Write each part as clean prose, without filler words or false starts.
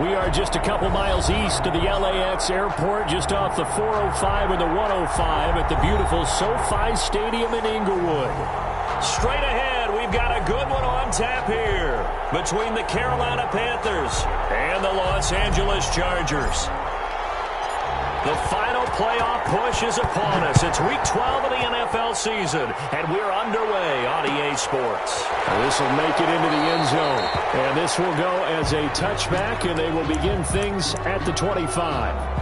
We are just a couple miles east of the LAX airport, just off the 405 and the 105 at the beautiful SoFi Stadium in Inglewood. Straight ahead, we've got a good one on tap here between the Carolina Panthers and the Los Angeles Chargers. The final playoff push is upon us. It's Week 12 of the NFL season, and we're underway on EA Sports. This will make it into the end zone, and this will go as a touchback, and they will begin things at the 25.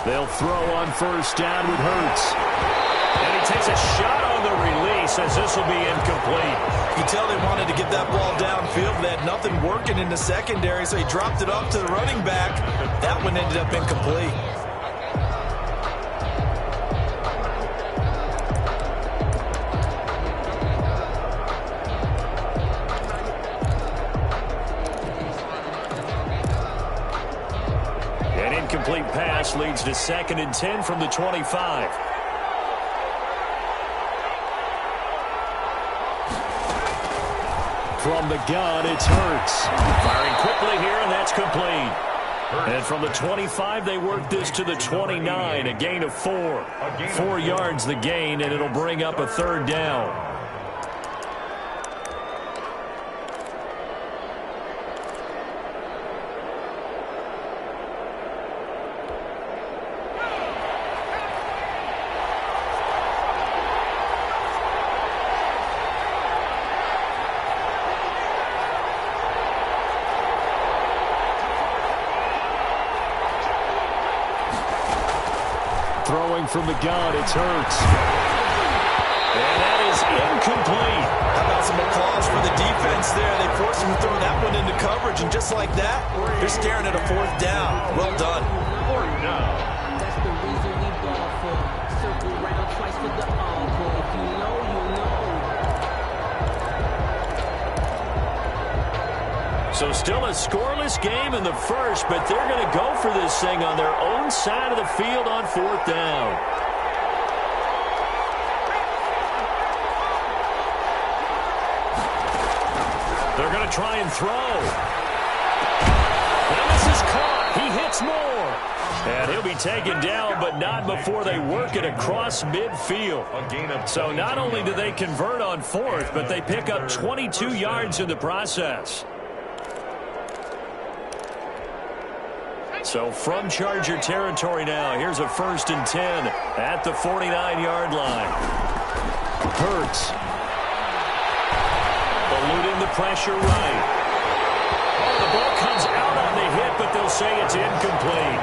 They'll throw on first down with Hurts. And he takes a shot on the release as this will be incomplete. You can tell they wanted to get that ball downfield. They had nothing working in the secondary, so he dropped it off to the running back. That one ended up incomplete. Incomplete pass leads to 2nd and 10 from the 25. From the gun, it's Hurts. Firing quickly here, and that's complete. And from the 25, they work this to the 29, a gain of 4. 4 yards the gain, and it'll bring up a 3rd down. Throwing from the gun, it's Hurts. And that is incomplete. How about some applause for the defense there? They forced him to throw that one into coverage, and just like that, they're staring at a 4th down. Well done. 4th down. That's the reason we ball for. Circle round twice for the encore. If you know, you know. So still a scoreless game in the first, but they're going to go for this thing on their own side of the field on 4th down. They're going to try and throw. And this is caught. He hits more. And he'll be taken down, but not before they work it across midfield. So not only do they convert on 4th, but they pick up 22 yards in the process. So from Charger territory now, here's a 1st and 10 at the 49-yard line. Hurts. Eluding the pressure right. Oh, the ball comes out on the hit, but they'll say it's incomplete.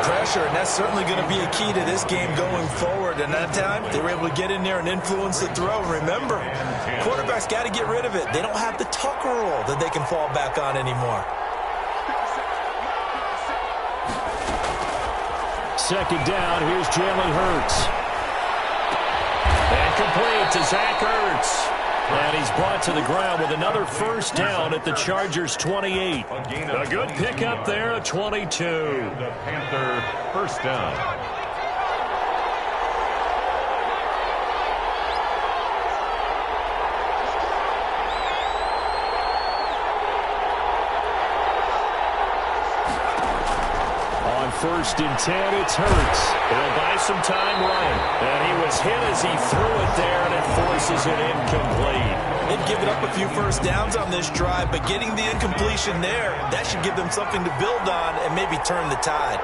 Pressure, and that's certainly going to be a key to this game going forward. And that time, they were able to get in there and influence the throw. Remember, quarterbacks got to get rid of it. They don't have the Tucker rule that they can fall back on anymore. 2nd down, here's Jalen Hurts. And complete to Zach Ertz. And he's brought to the ground with another 1st down at the Chargers' 28. A good pickup there at 22. The Panther 1st down. On 1st and 10, it's Hurts. He'll buy some time right. And he was hit as he threw it there, and it forces it incomplete. They've given up a few 1st downs on this drive, but getting the incompletion there, that should give them something to build on and maybe turn the tide.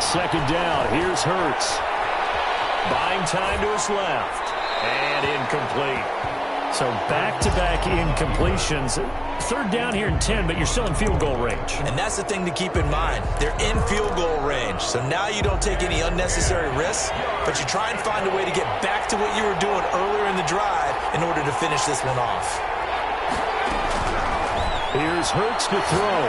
Second down, here's Hurts. Buying time to his left. And incomplete. So back-to-back incompletions. Third down here in 10, but you're still in field goal range. And that's the thing to keep in mind. They're in field goal range. So now you don't take any unnecessary risks, but you try and find a way to get back to what you were doing earlier in the drive in order to finish this one off. Here's Hurts to throw.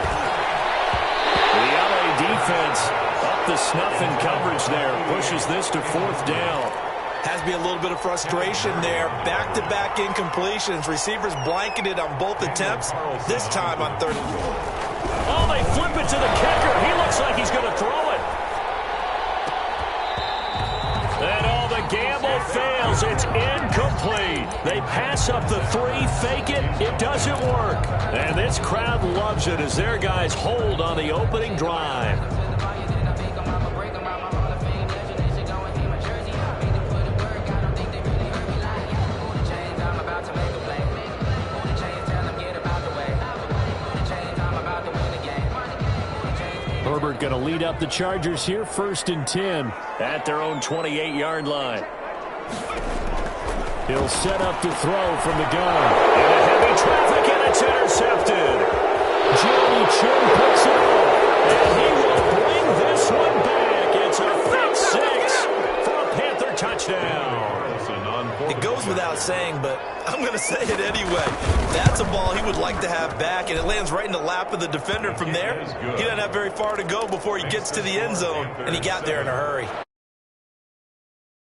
The LA defense up the snuff in coverage there. Pushes this to fourth down. Has to be a little bit of frustration there. Back-to-back incompletions. Receivers blanketed on both attempts. This time on third. Oh, they flip it to the kicker. He looks like he's going to throw it. And all the gamble fails. It's incomplete. They pass up the three, fake it. It doesn't work. And this crowd loves it as their guys hold on the opening drive. Herbert going to lead up the Chargers here, 1st and 10 at their own 28-yard line. He'll set up to throw from the gun. Into heavy traffic, and it's intercepted. Jimmy Chin picks it up, and he will bring this one back. It's a pick six for a Panther touchdown. It goes without saying, but I'm going to say it anyway. That's a ball he would like to have back, and it lands right in the lap of the defender from there. He doesn't have very far to go before he gets to the end zone, and he got there in a hurry.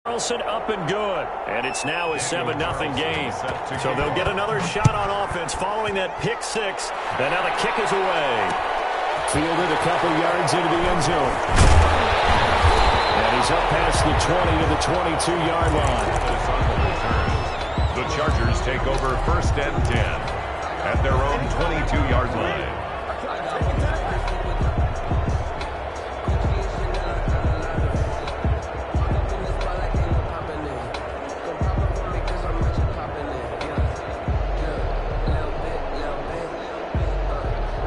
Carlson up and good, and it's now a 7-0 game. So they'll get another shot on offense following that pick six, and now the kick is away. Fielded a couple yards into the end zone. And he's up past the 20 to the 22-yard line. The Chargers take over 1st and 10 at their own 22-yard line.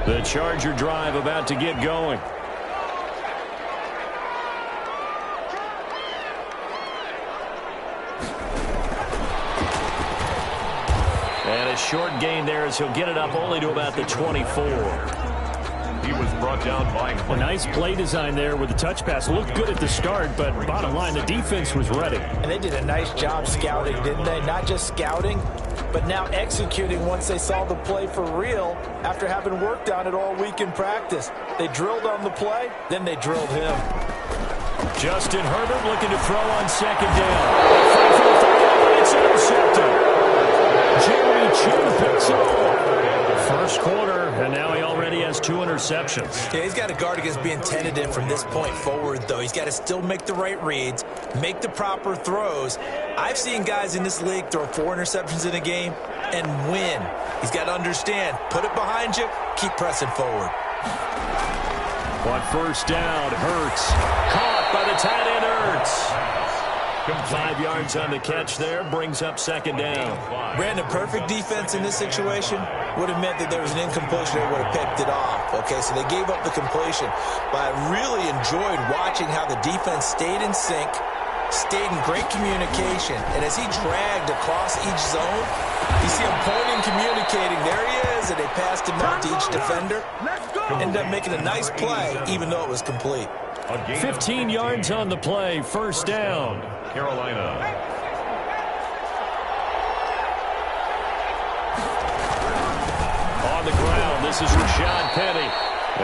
The Charger drive about to get going. And a short gain there as he'll get it up only to about the 24. He was brought down by A nice play design there with the touch pass. Looked good at the start, but bottom line, the defense was ready. And they did a nice job scouting, didn't they? Not just scouting, but now executing once they saw the play for real after having worked on it all week in practice. They drilled on the play, then they drilled him. Justin Herbert looking to throw on 2nd down. It's intercepted. Jeremy Chin picks it up. First quarter, and now he already has 2 interceptions. Yeah, he's got to guard against being tentative from this point forward, though. He's got to still make the right reads, make the proper throws. I've seen guys in this league throw 4 interceptions in a game and win. He's got to understand, put it behind you, keep pressing forward. On 1st down, Hurts. Caught by the tight end, Hurts. 5 yards on the catch there, brings up 2nd down. Brandon, perfect defense in this situation would have meant that there was an incompletion. They would have picked it off. Okay, so they gave up the completion. But I really enjoyed watching how the defense stayed in sync, stayed in great communication. And as he dragged across each zone, you see him pointing, communicating. There he is, and they passed him out to each defender. Ended up making a nice play, even though it was complete. 15 yards on the play, 1st down. Carolina. On the ground, this is Rashad Penny.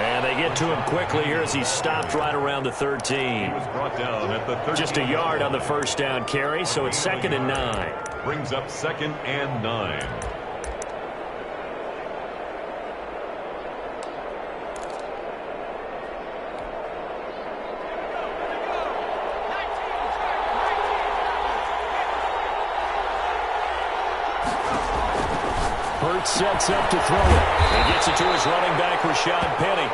And they get to him quickly here as he stopped right around the 13. He was brought down at the 13. Just a yard on the 1st down carry, so it's 2nd and 9. Brings up 2nd and 9. Hurts sets up to throw it. He gets it to his running back, Rashad Penny.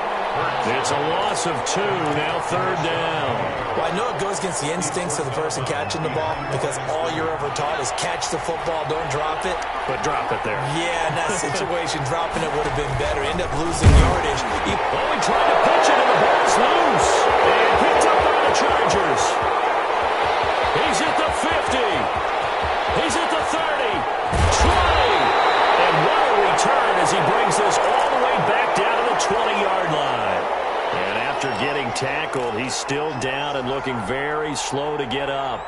It's a loss of 2, now 3rd down. Well, I know it goes against the instincts of the person catching the ball because all you're ever taught is catch the football, don't drop it. But drop it there. Yeah, in that situation, dropping it would have been better. End up losing yardage. He tried to pitch it, and the ball's loose. And picked up by the Chargers. He's at the 30, 20. And what a return as he brings this all the way back down to the 20-yard line. And after getting tackled, he's still down and looking very slow to get up.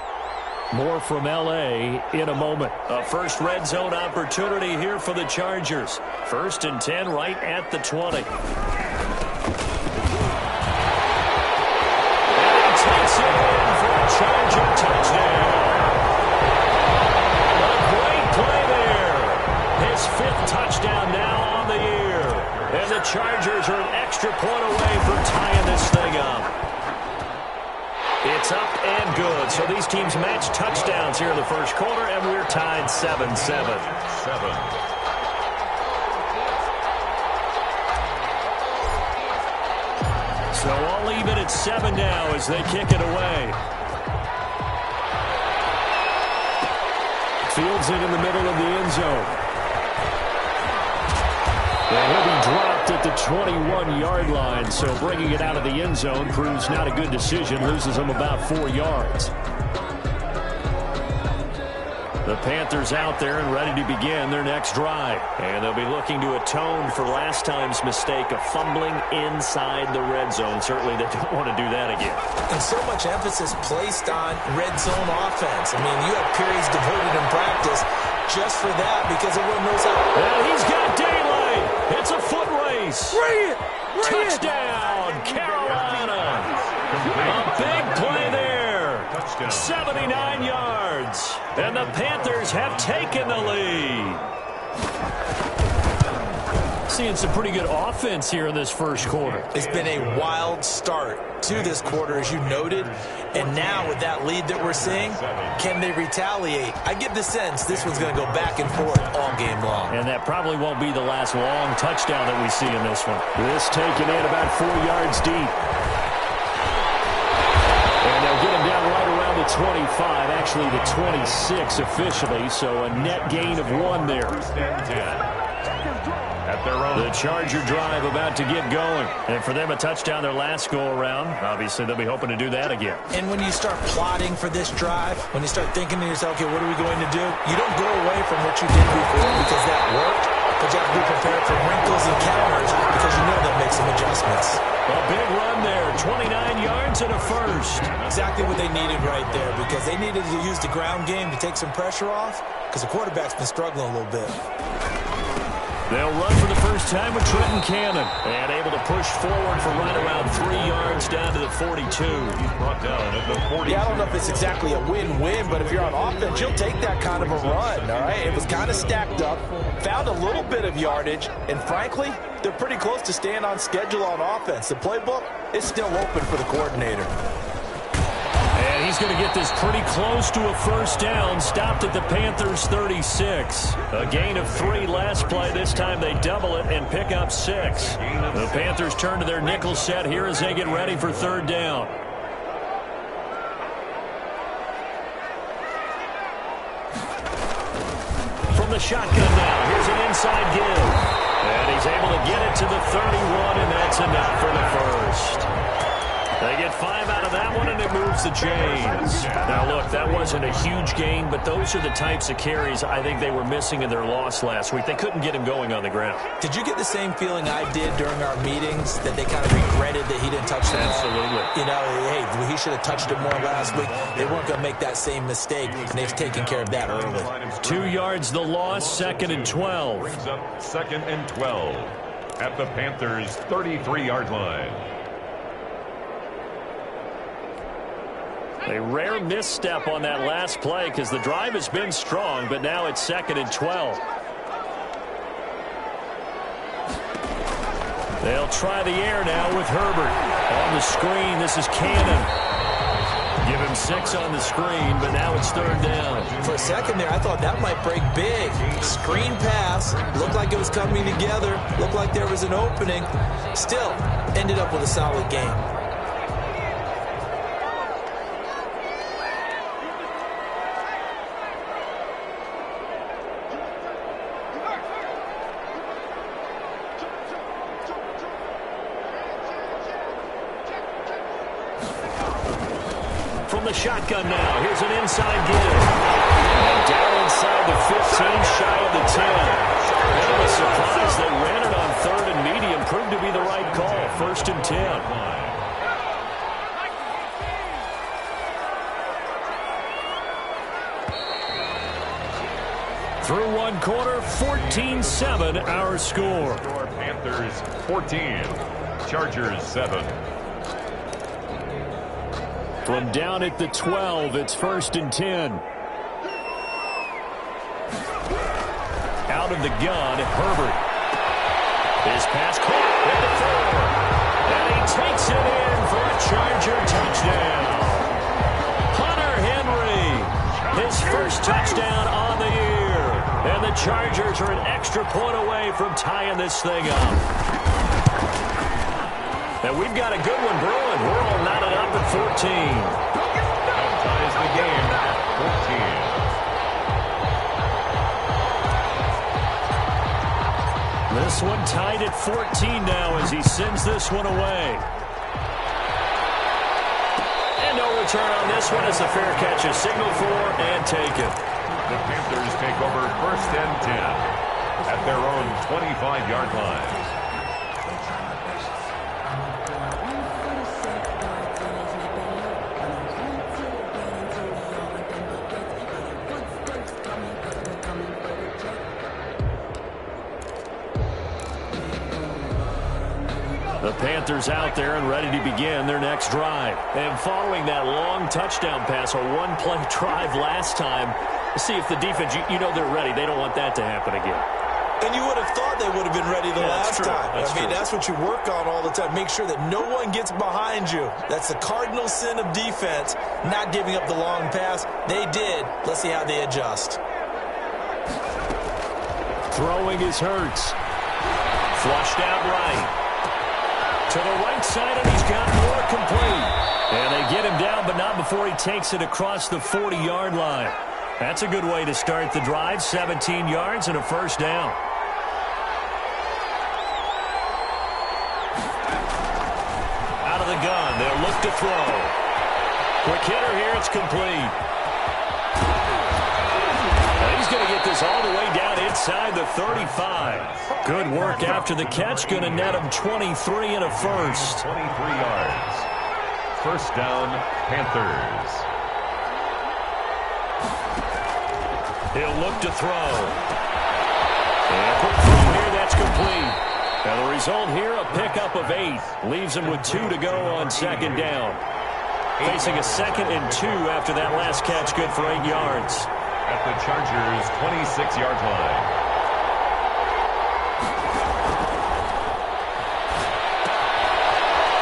More from L.A. in a moment. A first red zone opportunity here for the Chargers. 1st and 10 right at the 20. And he takes it in for a Charger touchdown. A great play there. His 5th touchdown now on the year. And the Chargers are an extra point away from tying this thing up. It's up and good. So these teams match touchdowns here in the first quarter, and we're tied 7-7. So all even at 7 now as they kick it away. Fields it in the middle of the end zone. And he'll be dropped at the 21-yard line, so bringing it out of the end zone proves not a good decision, loses him about 4 yards. The Panthers out there and ready to begin their next drive. And they'll be looking to atone for last time's mistake of fumbling inside the red zone. Certainly they don't want to do that again. And so much emphasis placed on red zone offense. I mean, you have periods devoted in practice just for that because everyone knows how. And he's got daylight. It's a foot race. Touchdown, Carolina. A big play there. 79 yards. And the Panthers have taken the lead. Seeing some pretty good offense here in this first quarter. It's been a wild start to this quarter, as you noted. And now with that lead that we're seeing, can they retaliate? I get the sense this one's going to go back and forth all game long. And that probably won't be the last long touchdown that we see in this one. This taken in about 4 yards deep. And they'll get him down right around the 25, actually the 26 officially, so a net gain of 1 there. At their own. The Charger drive about to get going. And for them, a touchdown their last go-around. Obviously, they'll be hoping to do that again. And when you start plotting for this drive, when you start thinking to yourself, okay, what are we going to do? You don't go away from what you did before because that worked, but you have to be prepared for wrinkles and counters because you know they'll make some adjustments. A big run there, 29 yards and a first. Exactly what they needed right there because they needed to use the ground game to take some pressure off because the quarterback's been struggling a little bit. They'll run for the first time with Trenton Cannon. And able to push forward for right around 3 yards down to the 42. He's brought down at the 42. Yeah, I don't know if it's exactly a win-win, but if you're on offense, you'll take that kind of a run, all right? It was kind of stacked up, found a little bit of yardage, and frankly, they're pretty close to staying on schedule on offense. The playbook is still open for the coordinator. And he's going to get this pretty close to a first down. Stopped at the Panthers' 36. A gain of 3 last play. This time they double it and pick up 6. The Panthers turn to their nickel set here as they get ready for 3rd down. From the shotgun now. Here's an inside give. And he's able to get it to the 31, and that's enough for the first. They get 5 out of that one, and it moves the chains. Now, look, that wasn't a huge gain, but those are the types of carries I think they were missing in their loss last week. They couldn't get him going on the ground. Did you get the same feeling I did during our meetings, that they kind of regretted that he didn't touch the ball? Absolutely. You know, hey, he should have touched it more last week. They weren't going to make that same mistake, and they've taken care of that early. 2 yards the loss, 2nd and 12. Brings up 2nd and 12 at the Panthers' 33-yard line. A rare misstep on that last play because the drive has been strong, but now it's 2nd and 12. They'll try the air now with Herbert. On the screen, this is Cannon. Give him 6 on the screen, but now it's 3rd down. For a second there, I thought that might break big. Screen pass, looked like it was coming together, looked like there was an opening. Still, ended up with a solid game. From the shotgun now, here's an inside give. And down inside the 15, shy of the 10. Bit of a surprise they ran it on 3rd and medium. Proved to be the right call. 1st and 10. Through one quarter, 14-7 our score. Panthers 14, Chargers 7. From down at the 12, it's 1st and 10. Out of the gun, Herbert. His pass caught at the 4. And he takes it in for a Charger touchdown. Hunter Henry, his first touchdown on the year. And the Chargers are an extra point away from tying this thing up. And we've got a good one brewing. We're all knotted up at 14. That ties the game at 14. This one tied at 14 now as he sends this one away. And no return on this one as the fair catch is signaled for and taken. The Panthers take over 1st and 10 at their own 25-yard line. The Panthers out there and ready to begin their next drive. And following that long touchdown pass, a one-play drive last time, see if the defense, you know they're ready. They don't want that to happen again. And you would have thought they would have been ready the last time. That's what you work on all the time. Make sure that no one gets behind you. That's the cardinal sin of defense, not giving up the long pass. They did. Let's see how they adjust. Throwing is Hurts. Flushed out right. To the right side, and he's got more complete. And they get him down, but not before he takes it across the 40-yard line. That's a good way to start the drive. 17 yards and a first down. Out of the gun, they'll look to throw. Quick hitter here, it's complete. And he's going to get this all the way down inside the 35. Good work after the catch. Going to net him 23 and a first. 23 yards. First down, Panthers. He'll look to throw. And quick throw here, that's complete. And the result here, a pickup of 8. Leaves him with 2 to go on 2nd down. Facing a 2nd and 2 after that last catch, good for 8 yards. At the Chargers' 26-yard line.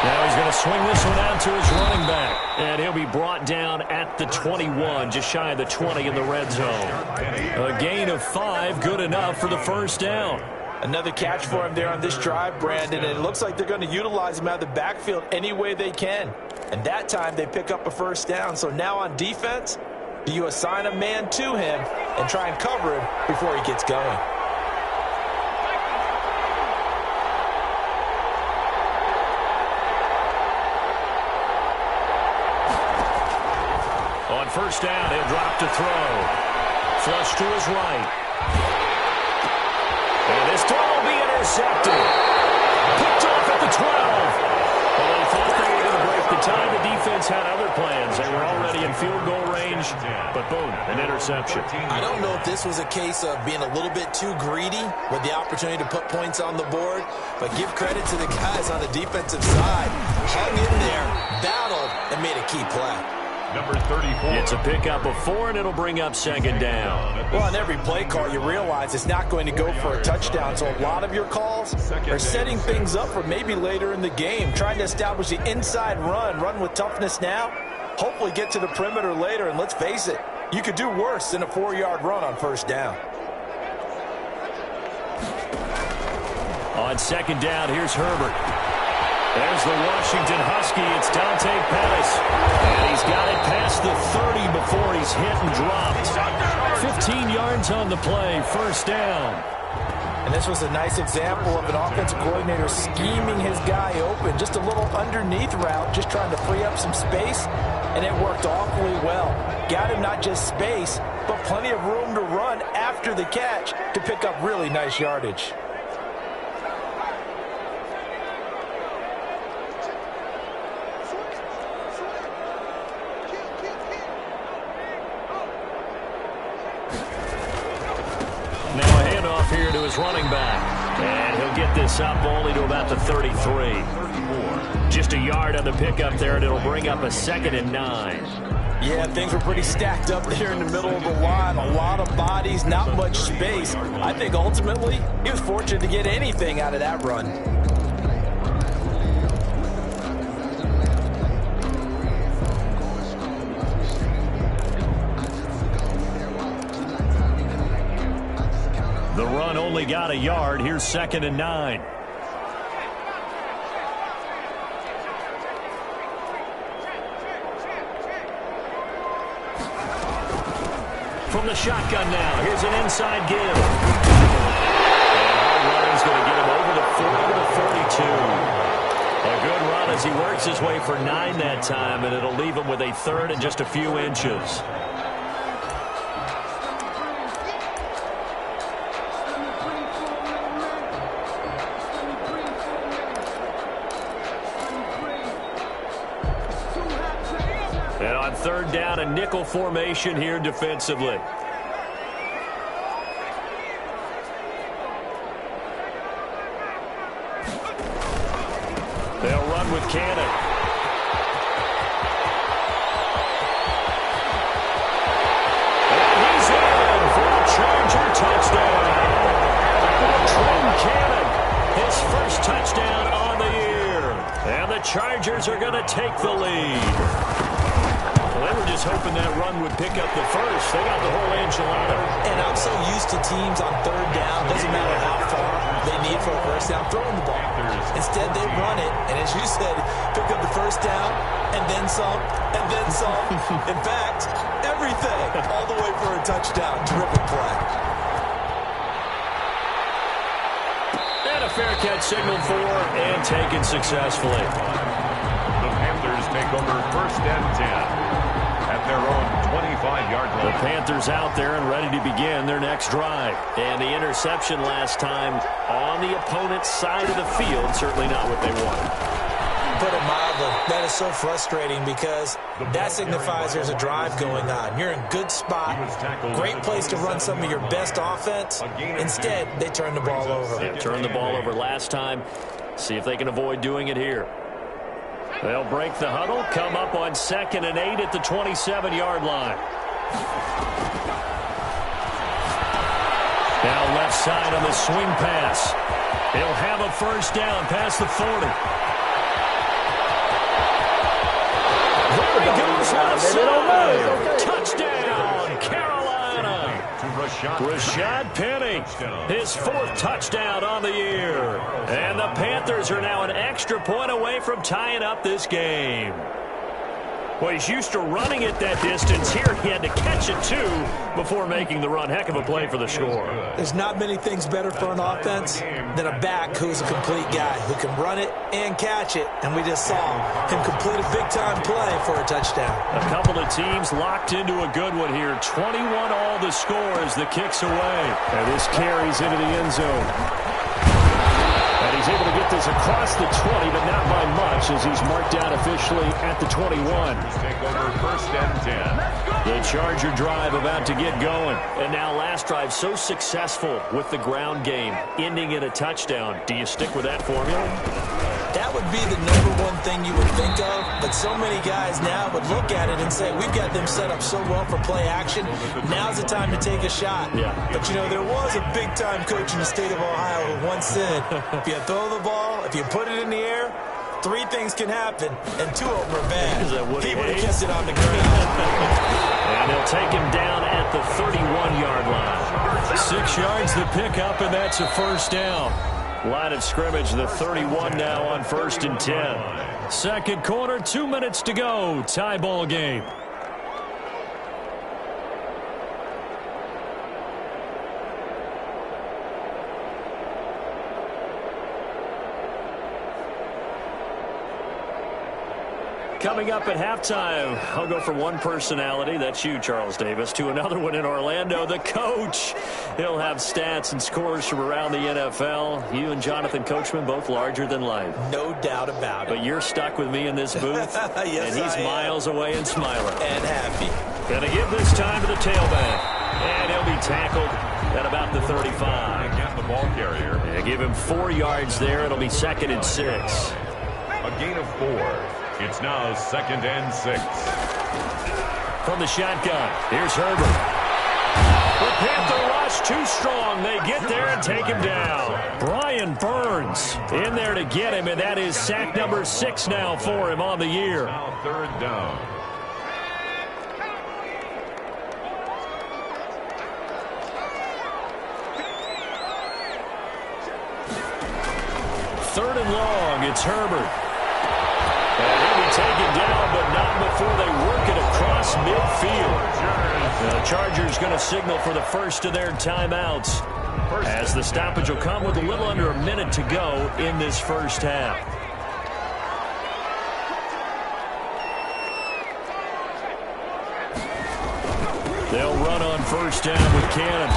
Now he's going to swing this one out to his running back. And he'll be brought down at the 21, just shy of the 20 in the red zone. A gain of 5, good enough for the first down. Another catch for him there on this drive, Brandon, and it looks like they're going to utilize him out of the backfield any way they can. And that time they pick up a first down. So now on defense, do you assign a man to him and try and cover him before he gets going? On first down, he'll drop to throw. Flush to his right. And this throw will be intercepted. Picked off at the 12. Well, they thought they were going to break the tie. The defense had other plans. They were already in field goal range, but boom, an interception. I don't know if this was a case of being a little bit too greedy with the opportunity to put points on the board, but give credit to the guys on the defensive side. Hung in there, battled, and made a key play. Number 34. It's a pickup of 4, and it'll bring up 2nd down. Well, on every play call, you realize it's not going to go for a touchdown. So a lot of your calls are setting things up for maybe later in the game, trying to establish the inside run with toughness now, hopefully get to the perimeter later. And let's face it, you could do worse than a 4-yard run on first down. On 2nd down, here's Herbert. There's the Washington Husky. It's Dante Pettis. And he's got it past the 30 before he's hit and dropped. 15 yards on the play. First down. And this was a nice example of an offensive coordinator scheming his guy open. Just a little underneath route, just trying to free up some space. and it worked awfully well. Got him not just space, but plenty of room to run after the catch to pick up really nice yardage. Now a handoff here to his running back. And he'll get this up only to about the 33. Just a yard on the pickup there, and it'll bring up a 2nd and 9. Yeah, things were pretty stacked up there in the middle of the line. A lot of bodies, not much space. I think ultimately he was fortunate to get anything out of that run. The run only got a yard. Here's 2nd and 9. From the shotgun now, here's an inside give. And Ryan's going to get him over the 40 to the 42. A good run as he works his way for 9 that time, and it'll leave him with a 3rd and just a few inches. And on 3rd down, a nickel formation here defensively. They'll run with Cannon. And he's in for a Charger touchdown. Trent Cannon, his first touchdown on the year. And the Chargers are going to take the lead. Well, they were just hoping that run would pick up the first. They got the whole enchilada. And I'm so used to teams on 3rd down, doesn't matter how far they need for a first down, throwing the ball. Instead, they run it, and as you said, pick up the first down, and then some, and then some. In fact, everything, all the way for a touchdown. Terrific play. And a fair catch signaled for and taken successfully. The Panthers take over 1st and 10 at their own 25-yard line. The Panthers out there and ready to begin their next drive. And the interception last time on the opponent's side of the field, certainly not what they wanted. Put it mildly, that is so frustrating because that signifies there's a drive going on. You're in good spot, great place to run some of your best offense. Instead, they turn the ball over. They turned the ball over last time. See if they can avoid doing it here. They'll break the huddle, come up on 2nd and 8 at the 27-yard line. Now left side on the swing pass. He'll have a first down past the 40. There he goes left side. Touchdown, Carolina. Rashad Penny, his 4th touchdon on the year. And the Panthers are now an extra point away from tying up this game. Well, he's used to running it that distance. Here he had to catch it, too, before making the run. Heck of a play for the score. There's not many things better for an offense than a back who's a complete guy who can run it and catch it. And we just saw him complete a big-time play for a touchdown. A couple of teams locked into a good one here. 21 all the score as the kick's away. And this carries into the end zone. And he's able to get this across the 20, but not by much as he's marked down officially at the 21. Take over 1st and 10. The Charger drive about to get going. And now last drive so successful with the ground game, ending in a touchdown. Do you stick with that formula? That would be the #1 thing you would think of, but so many guys now would look at it and say, we've got them set up so well for play action, now's the time to take a shot. Yeah. But, you know, there was a big-time coach in the state of Ohio who once said, if you throw the ball, if you put it in the air, 3 things can happen, and 2 of them are bad. He would have kept it on the ground. And they'll take him down at the 31-yard line. 6 yards the pickup, and that's a first down. Line of scrimmage, the 31 now on 1st and 10. Second quarter, 2 minutes to go. Tie ball game. Coming up at halftime, I'll go from one personality, that's you, Charles Davis, to another one in Orlando, the coach. He'll have stats and scores from around the NFL. You and Jonathan Coachman, both larger than life. No doubt about it. But you're stuck with me in this booth, yes, and he's miles away and smiling. And happy. Gonna give this time to the tailback. And he'll be tackled at about the 35. Again, the ball carrier. Yeah, give him 4 yards there. It'll be 2nd and 6. A gain of 4. It's now 2nd and 6. From the shotgun, here's Herbert. The Panther rush too strong. They get there and take him down. Brian Burns in there to get him, and that is sack number 6 now for him on the year. Now 3rd down. Third and long, it's Herbert. And he'll be taken down, but not before they work it across midfield. The Chargers going to signal for the first of their timeouts, as the stoppage will come with a little under a minute to go in this first half. They'll run on first down with Cannon.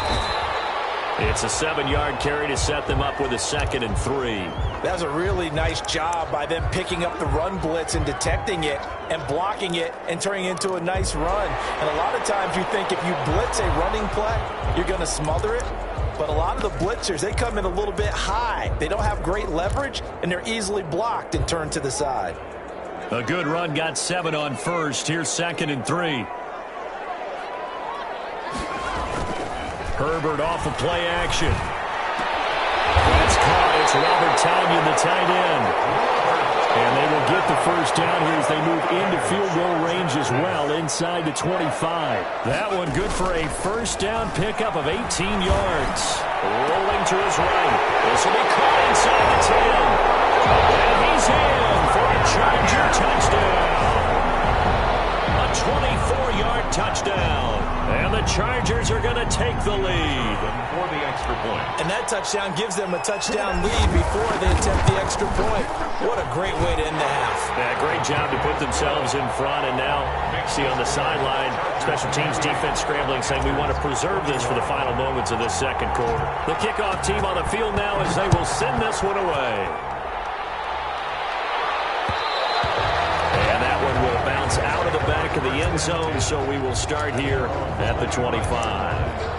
It's a 7-yard carry to set them up with a 2nd and 3. That was a really nice job by them picking up the run blitz and detecting it and blocking it and turning it into a nice run. And a lot of times you think if you blitz a running play, you're going to smother it. But a lot of the blitzers, they come in a little bit high. They don't have great leverage, and they're easily blocked and turned to the side. A good run, got 7 on first. Here's 2nd and 3. Herbert off of play action. That's caught. It's Robert Tonyan, the tight end. And they will get the first down here as they move into field goal range as well, inside the 25. That one good for a first down pickup of 18 yards. Rolling to his right. This will be caught inside the 10. And he's in for a Charger touchdown. A 24-yard touchdown. And the Chargers are going to take the lead. For the extra point. And that touchdown gives them a touchdown lead before they attempt the extra point. What a great way to end the half. Yeah, great job to put themselves in front. And now, see on the sideline, special teams defense scrambling, saying we want to preserve this for the final moments of this second quarter. The kickoff team on the field now as they will send this one away. And that one will bounce out of the back of the end zone, so we will start here at the 25.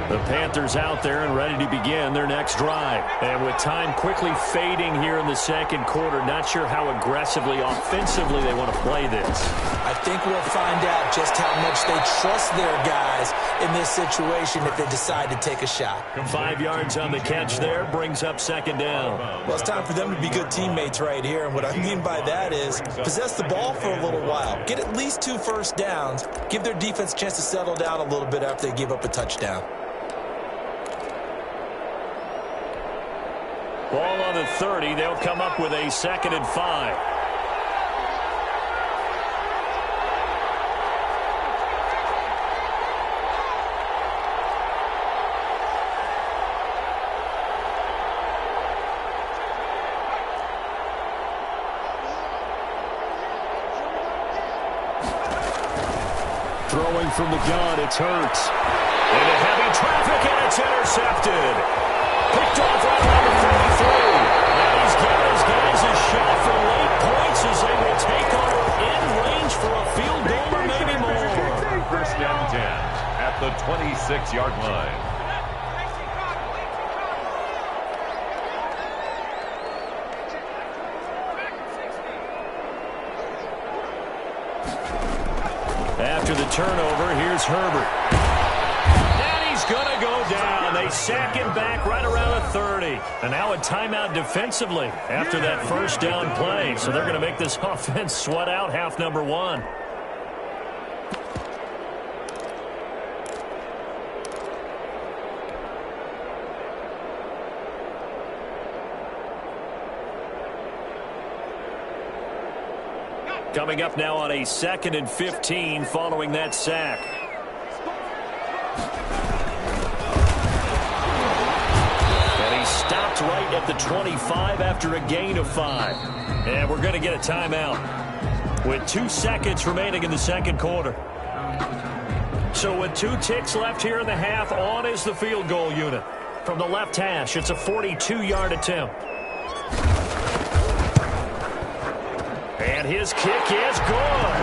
The Panthers out there and ready to begin their next drive. And with time quickly fading here in the second quarter, not sure how aggressively, offensively they want to play this. I think we'll find out just how much they trust their guys in this situation if they decide to take a shot. 5 yards on the catch there, brings up 2nd down. Well, it's time for them to be good teammates right here. And what I mean by that is possess the ball for a little while. Get at least 2 first downs. Give their defense a chance to settle down a little bit after they give up a touchdown. Ball on the 30. They'll come up with a 2nd and 5. Throwing from the gun, it's Hurts. Into heavy traffic, and it's intercepted. Picked off right around the 33. And he's given his guys a shot for late points as they will take over in range for a field goal or maybe more. 1st and 10 at the 26-yard line. After the turnover, here's Herbert. He's going to go down. They sack him back right around the 30. And now a timeout defensively after that first down play. So they're going to make this offense sweat out half number 1. Coming up now on a 2nd and 15 following that sack. stopped right at the 25 after a gain of 5. And we're going to get a timeout with 2 seconds remaining in the second quarter. So with 2 ticks left here in the half, on is the field goal unit. From the left hash, it's a 42-yard attempt. And his kick is good.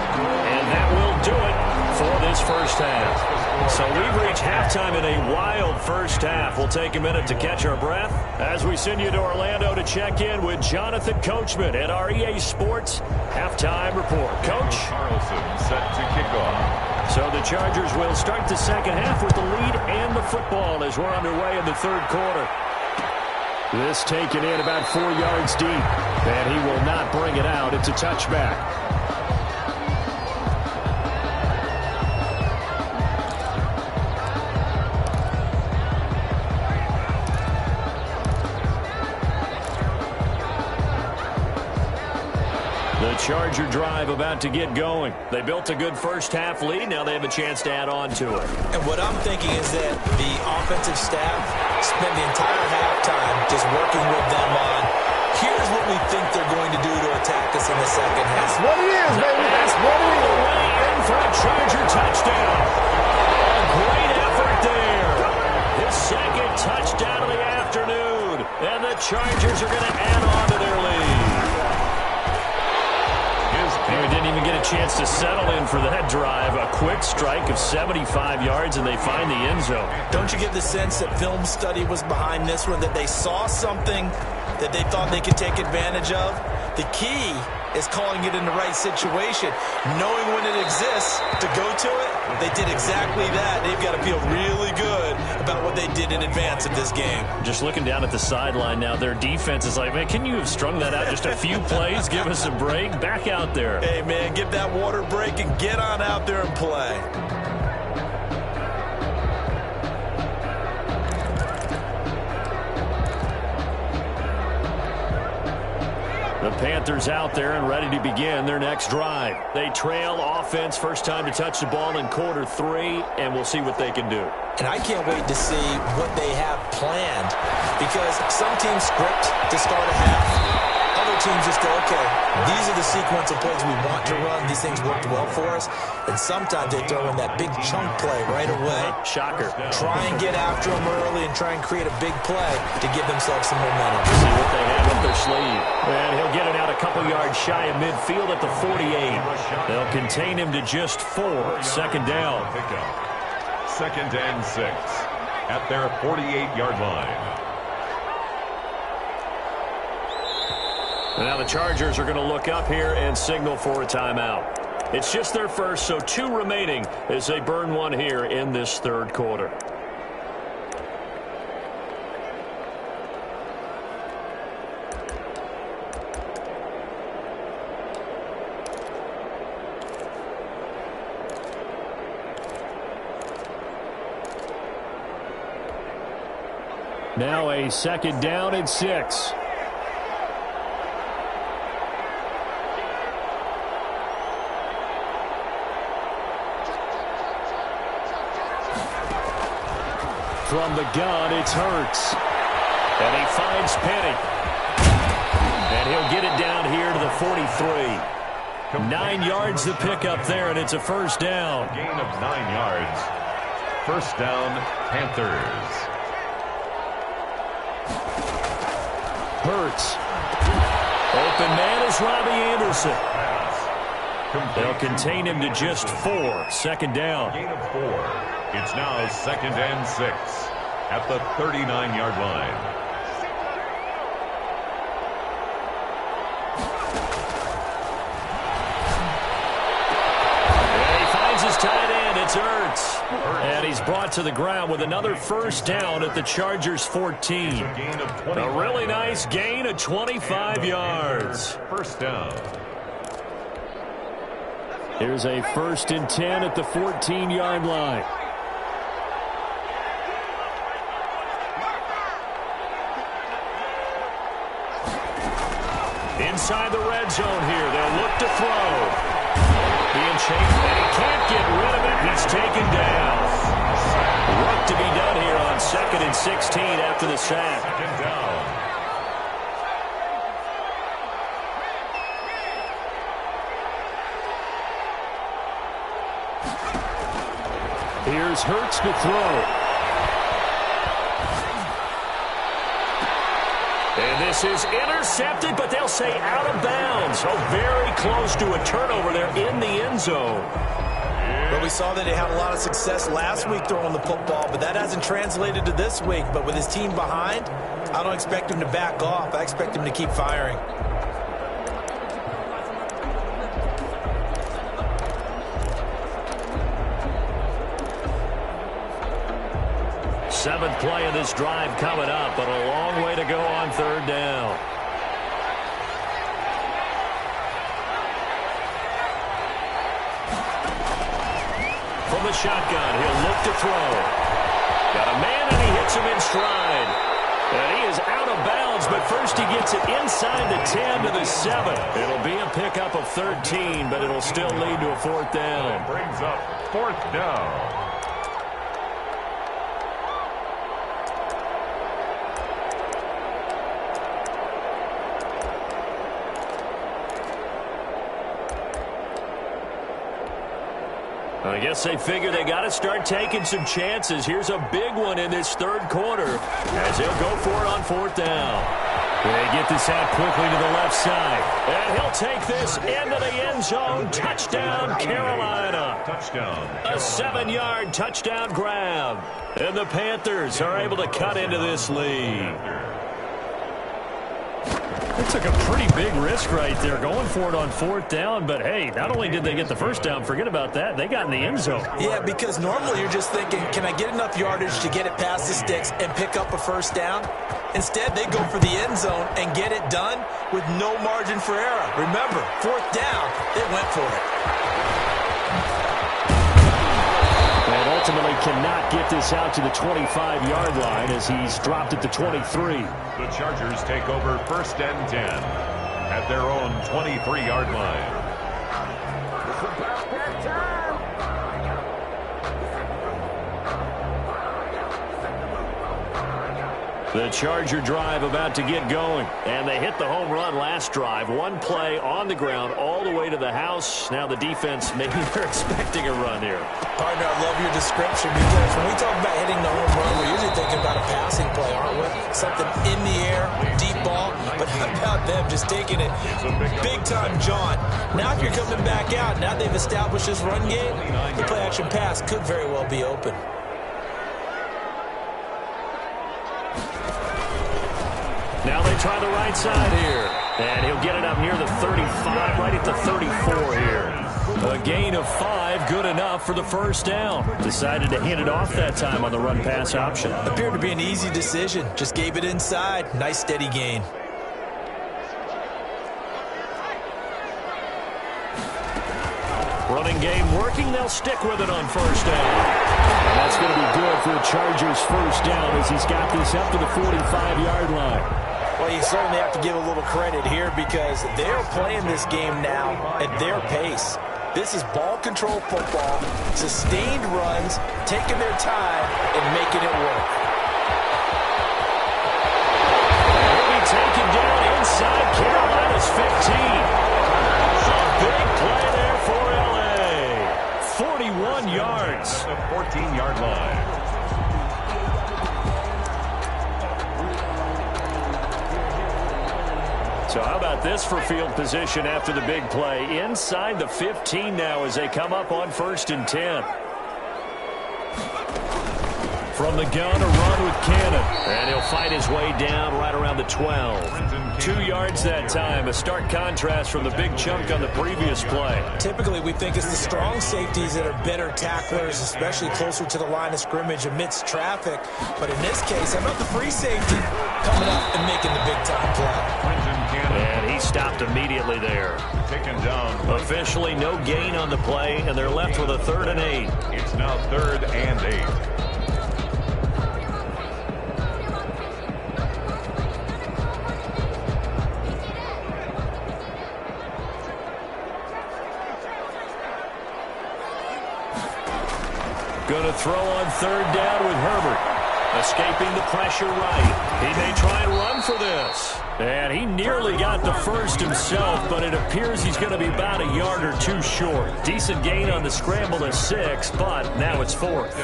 And that will do it for this first half. So we've reached halftime in a wild first half. We'll take a minute to catch our breath as we send you to Orlando to check in with Jonathan Coachman at our EA Sports Halftime Report. Coach? Carlson set to kick off. So the Chargers will start the second half with the lead and the football as we're underway in the third quarter. This taken in about 4 yards deep, and he will not bring it out. It's a touchback. The Charger drive about to get going. They built a good first half lead. Now they have a chance to add on to it. And what I'm thinking is that the offensive staff spent the entire halftime just working with them on, here's what we think they're going to do to attack us in the second half. That's what it is, baby. That's what it is. Away in for a Charger touchdown. A great effort there. His second touchdown of the afternoon. And the Chargers are going to add on to their lead. They didn't even get a chance to settle in for that drive. A quick strike of 75 yards, and they find the end zone. Don't you get the sense that film study was behind this one, that they saw something that they thought they could take advantage of? The key is calling it in the right situation, knowing when it exists to go to it. They did exactly that. They've got to feel really good about what they did in advance of this game. Just looking down at the sideline now, their defense is like, man, can you have strung that out just a few plays? Give us a break. Back out there. Hey, man, give that water break and get on out there and play. The Panthers out there and ready to begin their next drive. They trail offense, first time to touch the ball in quarter 3, and we'll see what they can do. And I can't wait to see what they have planned, because some teams script to start a half. Other teams just go, okay, these are the sequence of plays we want to run. These things worked well for us. And sometimes they throw in that big chunk play right away. Shocker. Try and get after them early and try and create a big play to give themselves some momentum. See what they have up their sleeve. And he'll get it out a couple yards shy of midfield at the 48. They'll contain him to just 4. Second down. Second and 6 at their 48-yard line. And now the Chargers are going to look up here and signal for a timeout. It's just their first, so 2 remaining as they burn one here in this third quarter. Now a second down and 6. From the gun, it's Hurts. And he finds Penny. And he'll get it down here to the 43. 9 yards to pick up there, and it's a first down. Gain of 9 yards. First down, Panthers. Hurts. Open man is Robbie Anderson. They'll contain him to just 4. Second down. Gain of 4. It's now second and 6 at the 39-yard line. And he finds his tight end. It's Hurts. And he's brought to the ground with another first down at the Chargers' 14. A really nice gain of 25 yards. First down. Here's a 1st and 10 at the 14-yard line. Inside the red zone here. They'll look to throw. Being chased, and he can't get rid of it. He's taken down. Work to be done here on 2nd and 16 after the sack. Second down. Here's Hurts to throw. And this is intercepted, but they'll say out of bounds. Oh, very close to a turnover there in the end zone. But we saw that he had a lot of success last week throwing the football, but that hasn't translated to this week. But with his team behind, I don't expect him to back off. I expect him to keep firing. Seventh play of this drive coming up, but a long way to go on 3rd down. From the shotgun, he'll look to throw. Got a man, and he hits him in stride. And he is out of bounds, but first he gets it inside the 10 to the 7. It'll be a pickup of 13, but it'll still lead to a 4th down. Brings up 4th down. I guess they figure they got to start taking some chances. Here's a big one in this 3rd quarter as he'll go for it on 4th down. They get this out quickly to the left side. And he'll take this into the end zone. Touchdown, Carolina. Touchdown. A 7-yard touchdown grab. And the Panthers are able to cut into this lead. They took a pretty big risk right there going for it on 4th down. But, hey, not only did they get the first down, forget about that, they got in the end zone. Yeah, because normally you're just thinking, can I get enough yardage to get it past the sticks and pick up a first down? Instead, they go for the end zone and get it done with no margin for error. Remember, 4th down, they went for it. And ultimately cannot get this out to the 25-yard line as he's dropped it to 23. The Chargers take over 1st and 10 at their own 23-yard line. The Charger drive about to get going. And they hit the home run last drive. One play on the ground all the way to the house. Now the defense, maybe they're expecting a run here. Partner, I love your description because when we talk about hitting the home run, we're usually thinking about a passing play, aren't we? Something in the air, deep ball. But how about them just taking it big-time jaunt? Now if you're coming back out, now they've established this run game, the play-action pass could very well be open. Now they try the right side here. And he'll get it up near the 35, right at the 34 here. A gain of 5, good enough for the first down. Decided to hand it off that time on the run-pass option. Appeared to be an easy decision. Just gave it inside. Nice, steady gain. Running game working. They'll stick with it on first down. And that's going to be good for the Chargers' first down as he's got this up to the 45-yard line. Well, you certainly have to give a little credit here because they're playing this game now at their pace. This is ball control football, sustained runs, taking their time and making it work. He'll be taken down inside Carolina's 15. A big play there for L.A. 41 yards. The 14-yard line. So how about this for field position after the big play? Inside the 15 now as they come up on 1st and 10. From the gun, a run with Cannon. And he'll fight his way down right around the 12. 2 yards that time. A stark contrast from the big chunk on the previous play. Typically, we think it's the strong safeties that are better tacklers, especially closer to the line of scrimmage amidst traffic. But in this case, how about the free safety coming up and making the big-time play? And he stopped immediately there. Taken down. Officially no gain on the play, and they're left with a 3rd and 8. It's now 3rd and 8. Going to throw on 3rd down with Herbert. Escaping the pressure right. He may try and run for this. And he nearly got the first himself, but it appears he's going to be about a yard or two short. Decent gain on the scramble to 6, but now it's 4th.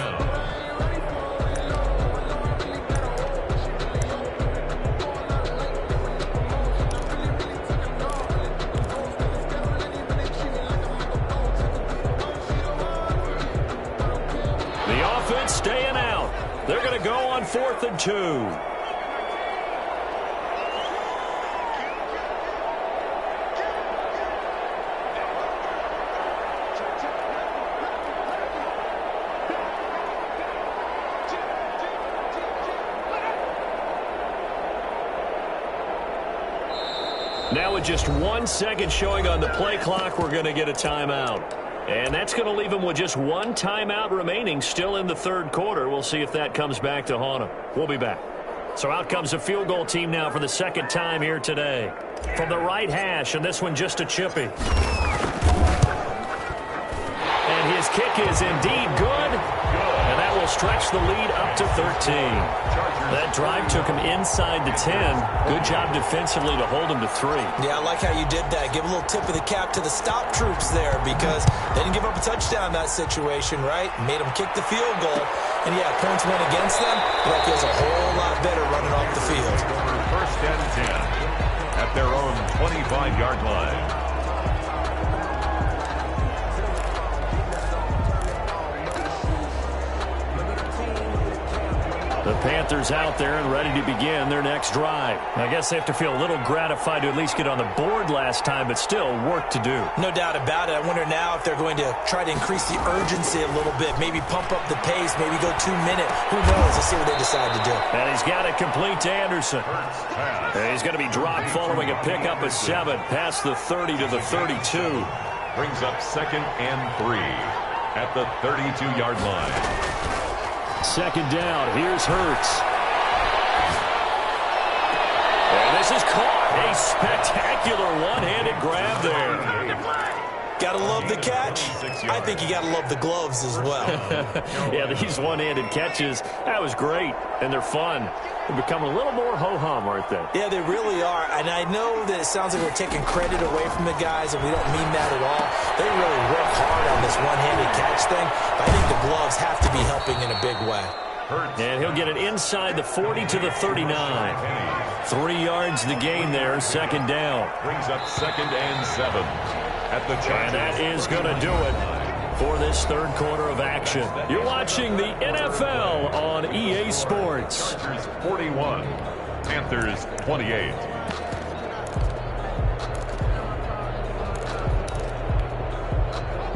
The offense staying out. They're going to go on 4th and 2. Now with just 1 second showing on the play clock, we're going to get a timeout. And that's going to leave him with just 1 timeout remaining still in the 3rd quarter. We'll see if that comes back to haunt him. We'll be back. So out comes a field goal team now for the 2nd time here today. From the right hash, and this one just a chippy. And his kick is indeed good. And that will stretch the lead up to 13. That drive took him inside the 10. Good job defensively to hold him to 3. Yeah, I like how you did that. Give a little tip of the cap to the stop troops there because they didn't give up a touchdown in that situation, right? Made them kick the field goal. And, yeah, points went against them, but that feels a whole lot better running off the field. 1st and 10 at their own 25-yard line. The Panthers out there and ready to begin their next drive. I guess they have to feel a little gratified to at least get on the board last time, but still work to do. No doubt about it. I wonder now if they're going to try to increase the urgency a little bit, maybe pump up the pace, maybe go 2-minute. Who knows? Let's see what they decide to do. And he's got it complete to Anderson. And he's going to be dropped following a pickup of 7 past the 30 to the 32. Brings up 2nd and 3 at the 32-yard line. 2nd down. Here's Hurts. And this is caught. A spectacular one-handed grab there. Gotta love the catch. I think you gotta love the gloves as well. Yeah, these one-handed catches, that was great. And they're fun. They're becoming a little more ho-hum, aren't they? Yeah, they really are. And I know that it sounds like we're taking credit away from the guys, and we don't mean that at all. They really work hard on this one-handed catch thing. I think the gloves have to be helping in a big way. And he'll get it inside the 40 to the 39. 3 yards the gain there, 2nd down. Brings up 2nd and 7 at the Chargers. And that is going to do it for this 3rd quarter of action. You're watching the NFL on EA Sports. Chargers 41, Panthers 28.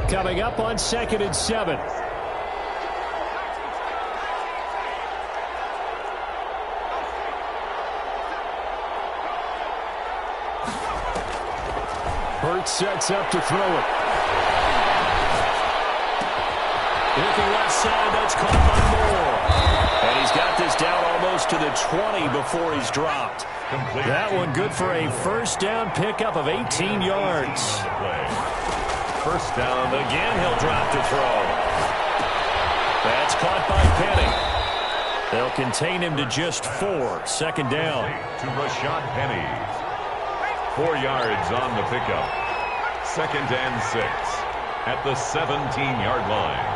Coming up on 2nd and 7. Hurts sets up to throw it. Looking left side, that's caught by Moore. And he's got this down almost to the 20 before he's dropped. Complete. That one good for a 1st down pickup of 18 yards. 1st down. Again, he'll drop to throw. That's caught by Penny. They'll contain him to just 4. 2nd down. To Rashad Penny. 4 yards on the pickup. 2nd and 6 at the 17-yard line.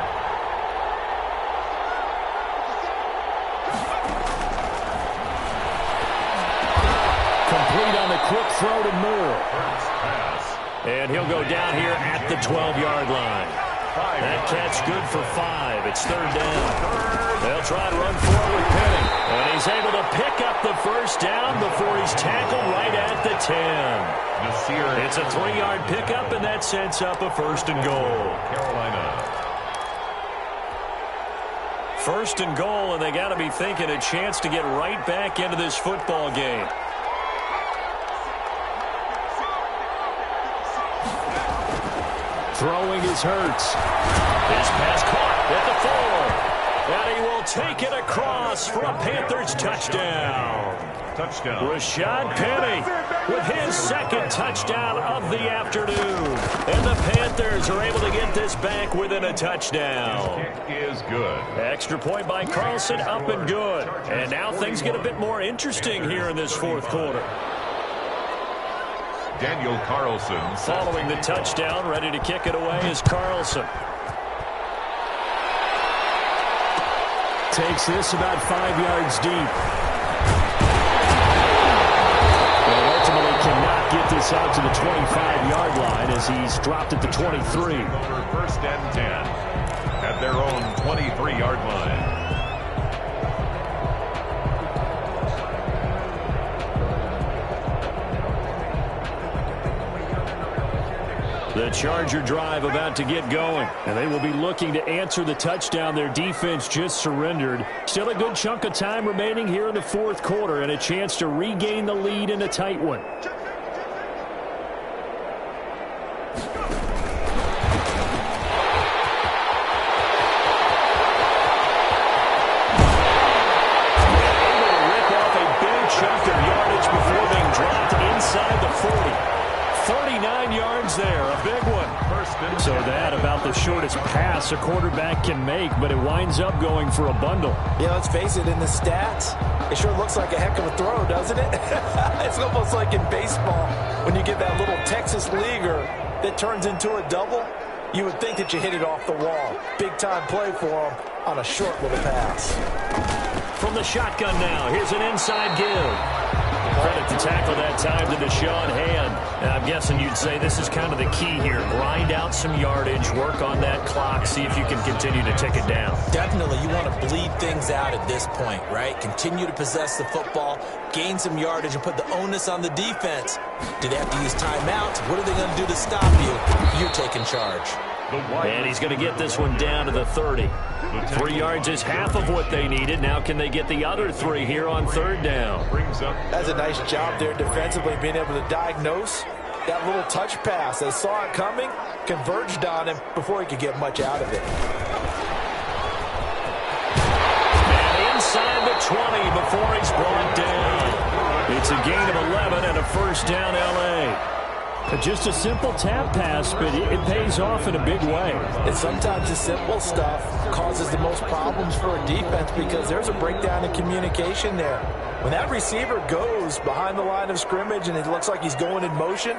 Complete on the quick throw to Moore. First pass. And he'll go down here at the 12-yard line. That catch good for 5. It's 3rd down. They'll try to run forward with Penny. And he's able to pick up the 1st down before he's tackled right at the 10. It's a 3-yard pickup, and that sets up a 1st and goal. Carolina. 1st and goal, and they got to be thinking a chance to get right back into this football game. Throwing is Hurts. His pass caught at the 4. And he will take it across for a Panthers touchdown. Touchdown. Rashad Penny with his second touchdown of the afternoon. And the Panthers are able to get this back within a touchdown. His kick is good. Extra point by Carlson, up and good. And now things get a bit more interesting here in this fourth quarter. Daniel Carlson. Following the touchdown, ready to kick it away is Carlson. Takes this about 5 yards deep. And ultimately cannot get this out to the 25-yard line as he's dropped at the 23. First and 10 at their own 23-yard line. The Charger drive about to get going, and they will be looking to answer the touchdown their defense just surrendered. Still a good chunk of time remaining here in the fourth quarter and a chance to regain the lead in a tight one. Able to rip off a big chunk of yardage before being dropped inside the 40. 39 yards there, a big one. So that about the shortest pass a quarterback can make, but it winds up going for a bundle. Yeah, let's face it, in the stats, it sure looks like a heck of a throw, doesn't it? It's almost like in baseball when you get that little Texas leaguer that turns into a double. You would think that you hit it off the wall. Big-time play for him on a short little pass. From the shotgun now, here's an inside give. Credit to tackle that time to Deshaun Hand. And I'm guessing you'd say this is kind of the key here. Grind out some yardage, work on that clock, see if you can continue to tick it down. Definitely, you want to bleed things out at this point, right? Continue to possess the football, gain some yardage, and put the onus on the defense. Do they have to use timeouts? What are they going to do to stop you? You're taking charge. And he's going to get this one down to the 30. 3 yards is half of what they needed. Now can they get the other 3 here on third down? That's a nice job there defensively, being able to diagnose that little touch pass. They saw it coming, converged on him before he could get much out of it. And inside the 20 before he's brought down. It's a gain of 11 and a first down L.A. Just a simple tap pass, but it pays off in a big way. And sometimes the simple stuff causes the most problems for a defense because there's a breakdown in communication there. When that receiver goes behind the line of scrimmage and it looks like he's going in motion,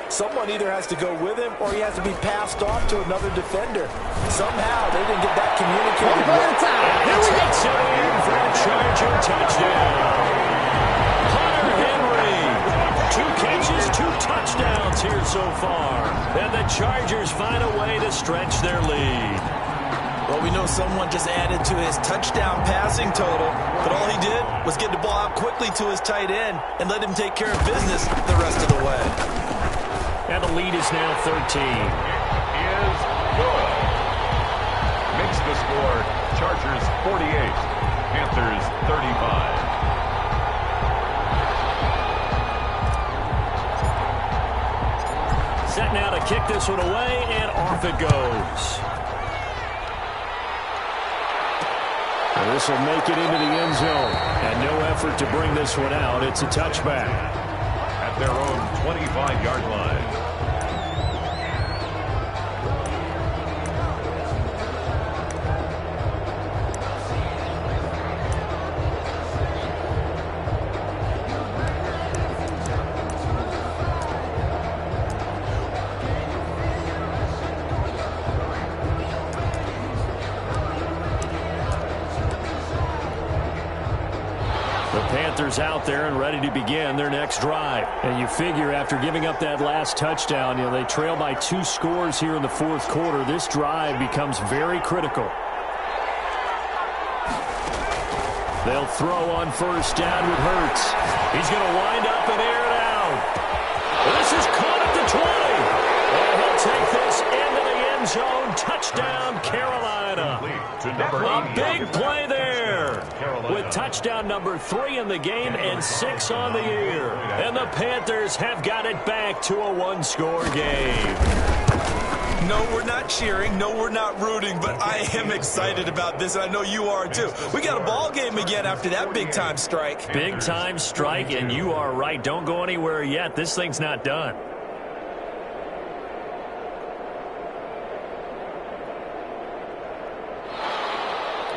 someone either has to go with him or he has to be passed off to another defender. Somehow they didn't get that communicated. Here we go. For a Charger touchdown. Hunter Henry. 2 catches, 2 touchdowns here so far. And the Chargers find a way to stretch their lead. Well, we know someone just added to his touchdown passing total, but all he did was get the ball out quickly to his tight end and let him take care of business the rest of the way. And the lead is now 13. Is good. Makes the score Chargers 48, Panthers 35. Set now to kick this one away, and off it goes. And this will make it into the end zone. And no effort to bring this one out. It's a touchback. At their own 25-yard line. Panthers out there and ready to begin their next drive. And you figure after giving up that last touchdown, they trail by 2 scores here in the fourth quarter. This drive becomes very critical. They'll throw on first down with Hurts. He's going to wind up and air it out. This is caught at the 20. And he'll take this into the end zone. Touchdown, Carolina. A big play there. With touchdown number 3 in the game and 6 on the year. And the Panthers have got it back to a 1-score game. No, we're not cheering. No, we're not rooting, but I am excited about this, and I know you are too. We got a ball game again after that big-time strike. Big-time strike, and you are right. Don't go anywhere yet. This thing's not done.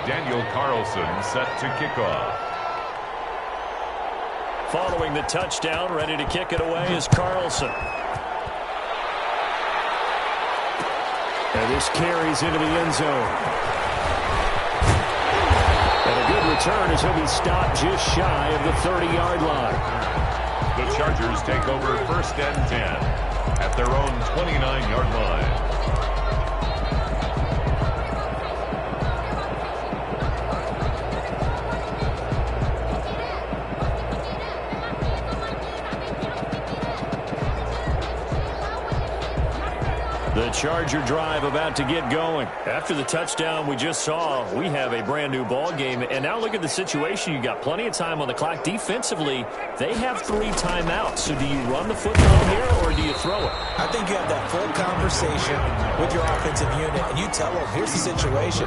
Daniel Carlson set to kick off. Following the touchdown, ready to kick it away is Carlson. And this carries into the end zone. And a good return as he'll be stopped just shy of the 30-yard line. The Chargers take over 1st and 10 at their own 29-yard line. The Charger drive about to get going. After the touchdown we just saw, we have a brand new ball game. And now look at the situation. You got plenty of time on the clock. Defensively, they have 3 timeouts. So do you run the football here or do you throw it? I think you have that full conversation with your offensive unit, and you tell them, here's the situation.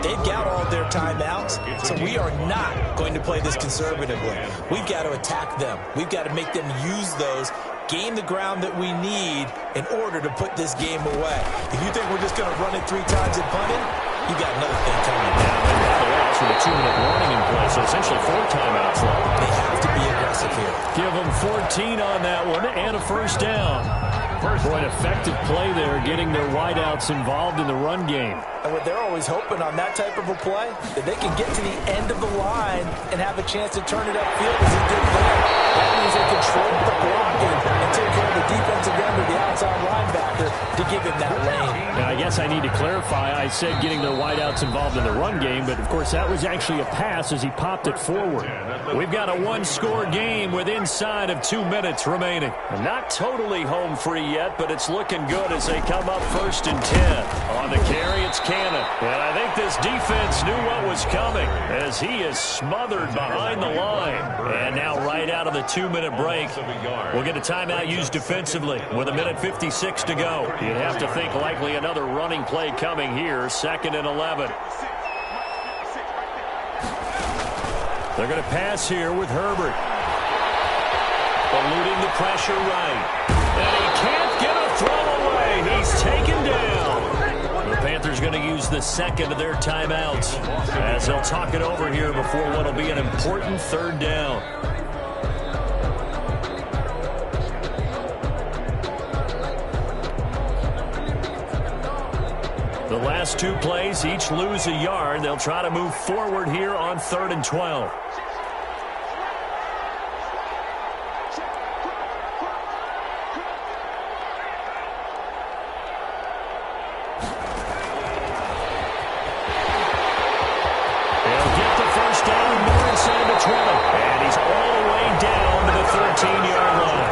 They've got all their timeouts, so we are not going to play this conservatively. We've got to attack them. We've got to make them use those, gain the ground that we need in order to put this game away. If you think we're just going to run it 3 times and punt it, you got another thing coming down. And by the way, that's with a 2-minute warning in play, so essentially 4 timeouts left. They have to be aggressive here. Give them 14 on that one and a first down. Boy, an effective play there, getting their wideouts involved in the run game. And what they're always hoping on that type of a play, that they can get to the end of the line and have a chance to turn it upfield as he did there. That means they controlled the blocking and took care of the defensive end or the outside linebacker to give him that lane. And I guess I need to clarify, I said getting their wideouts involved in the run game, but of course that was actually a pass as he popped it forward. We've got a 1-score game with inside of 2 minutes remaining. Not totally home free yet, but it's looking good as they come up 1st and 10. On the carry, it's Cannon. And I think this defense knew what was coming as he is smothered behind the line. And now right out of the 2-minute break, we'll get a timeout used defensively with 1:56 to go. You'd have to think likely another running play coming here, 2nd and 11. They're going to pass here with Herbert. Eluding the pressure right. And he can't get a throw away. He's taken down. The Panthers going to use the 2nd of their timeouts as they'll talk it over here before what will be an important 3rd down. The last 2 plays each lose a yard. They'll try to move forward here on 3rd and 12. They'll get the first down more inside the 20. And he's all the way down to the 13-yard line.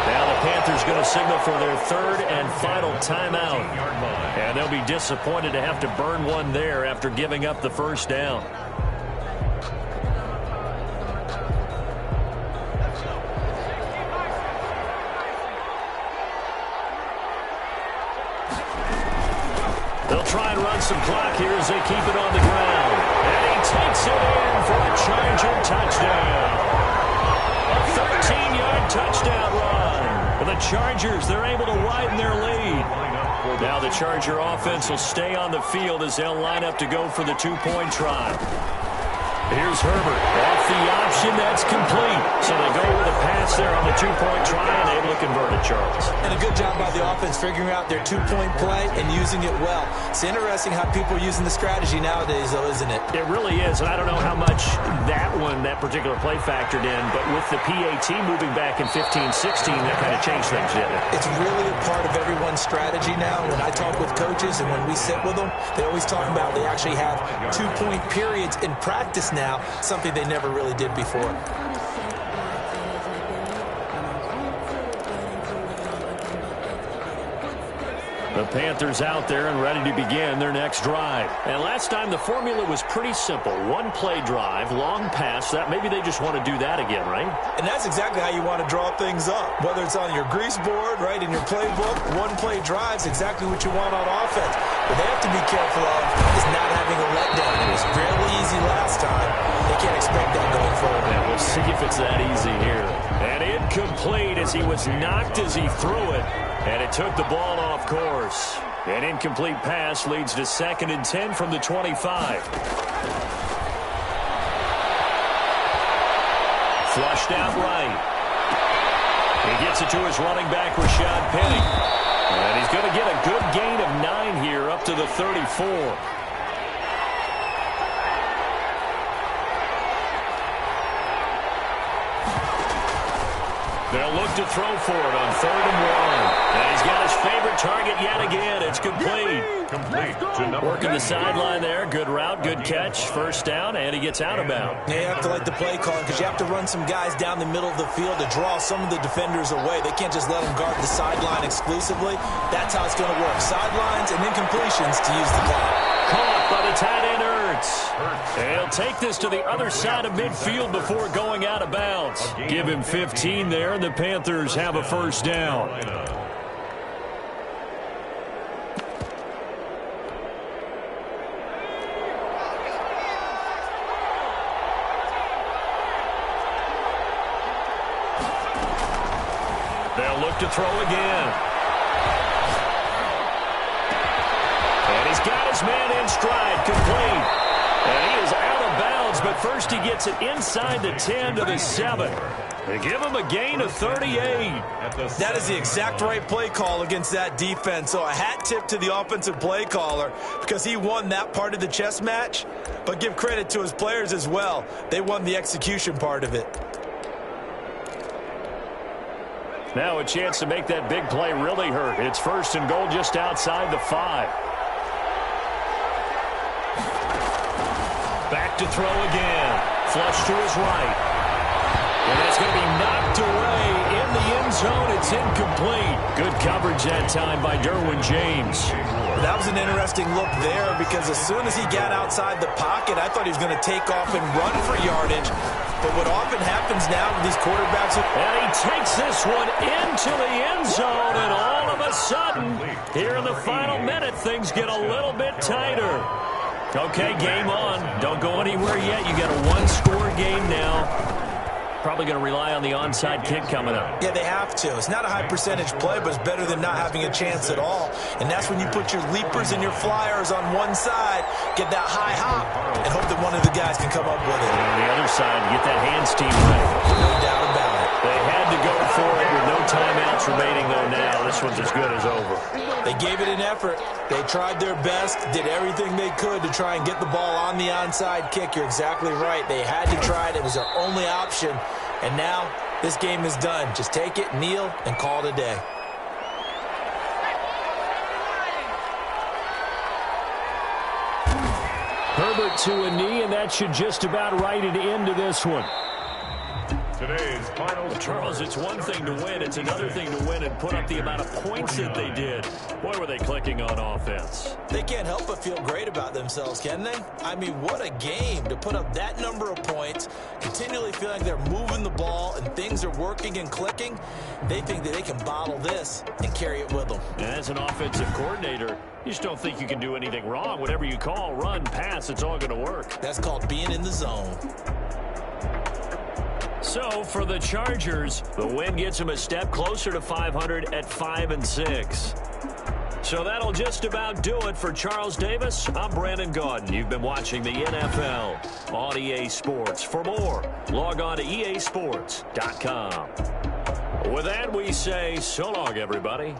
Now the Panthers going to signal for their 3rd and final timeout. And they'll be disappointed to have to burn one there after giving up the first down. They'll try and run some clock here as they keep it on the ground. And he takes it in for a Charger touchdown. A 13-yard touchdown run. For the Chargers, they're able to widen their lead. Now the Charger offense will stay on the field as they'll line up to go for the 2-point try. Here's Herbert off the option. That's complete. So they go with a pass there on the 2-point try and able to convert it, Charles. And a good job by the offense figuring out their 2-point play and using it well. It's interesting how people are using the strategy nowadays, though, isn't it? It really is, and I don't know how much that particular play factored in, but with the PAT moving back in 15-16, that kind of changed things, didn't it? It's really a part of everyone's strategy now. When I talk with coaches and when we sit with them, they always talk about they actually have 2-point periods in practice now, something they never really did before. The Panthers out there and ready to begin their next drive. And last time the formula was pretty simple. One-play drive, long pass. That maybe they just want to do that again, right? And that's exactly how you want to draw things up. Whether it's on your grease board, right, in your playbook, one-play drives exactly what you want on offense. What they have to be careful of is not having a letdown. It was fairly easy last time. They can't expect that going forward. Yeah, we'll see if it's that easy here. And incomplete as he was knocked as he threw it. And it took the ball off course. An incomplete pass leads to 2nd and 10 from the 25. Flushed out right. He gets it to his running back, Rashad Penny. And he's going to get a good gain of 9 here up to the 34. They'll look to throw for it on 3rd and 1. And he's got his favorite target yet again. It's complete. Working the sideline there. Good route, good catch. First down, and he gets out of bounds. Yeah, you have to like the play call because you have to run some guys down the middle of the field to draw some of the defenders away. They can't just let them guard the sideline exclusively. That's how it's going to work. Sidelines and incompletions to use the clock. Caught by the tight end, Ertz. And he'll take this to the other side of midfield before going out of bounds. Give him 15 there, and the Panthers have a first down. They'll look to throw again. And he's got his man in stride, complete. And he is out of bounds, but first he gets it inside the 10 to the 7. They give him a gain of 38. That is the exact right play call against that defense. So a hat tip to the offensive play caller because he won that part of the chess match. But give credit to his players as well. They won the execution part of it. Now a chance to make that big play really hurt. It's 1st and goal just outside the 5. Back to throw again. Flush to his right. And that's going to be knocked away in the end zone. It's incomplete. Good coverage that time by Derwin James. That was an interesting look there because as soon as he got outside the pocket, I thought he was going to take off and run for yardage. But what often happens now with these quarterbacks... And he takes this one into the end zone, and all of a sudden, here in the final minute, things get a little bit tighter. Okay, game on. Don't go anywhere yet. You got a one-score game now. Probably going to rely on the onside kick coming up. Yeah, they have to. It's not a high percentage play, but it's better than not having a chance at all. And that's when you put your leapers and your flyers on one side, get that high hop, and hope that one of the guys can come up with it. And on the other side, get that hands team ready. No doubt about it. They had to go for it with no timeouts remaining, though, now. This one's as good as over. They gave it an effort. They tried their best, did everything they could to try and get the ball on the onside kick. You're exactly right. They had to try it. It was their only option. And now this game is done. Just take it, kneel, and call it a day. Herbert to a knee, and that should just about write it into this one. Today's final Charles, it's one thing to win. It's another thing to win and put up the amount of points that they did. Boy, were they clicking on offense. They can't help but feel great about themselves, can they? I mean, what a game to put up that number of points, continually feel like they're moving the ball and things are working and clicking. They think that they can bottle this and carry it with them. And as an offensive coordinator, you just don't think you can do anything wrong. Whatever you call, run, pass, it's all going to work. That's called being in the zone. So for the Chargers, the win gets them a step closer to 500 at 5-6. So that'll just about do it for Charles Davis. I'm Brandon Gaudin. You've been watching the NFL on EA Sports. For more, log on to easports.com. With that, we say so long, everybody.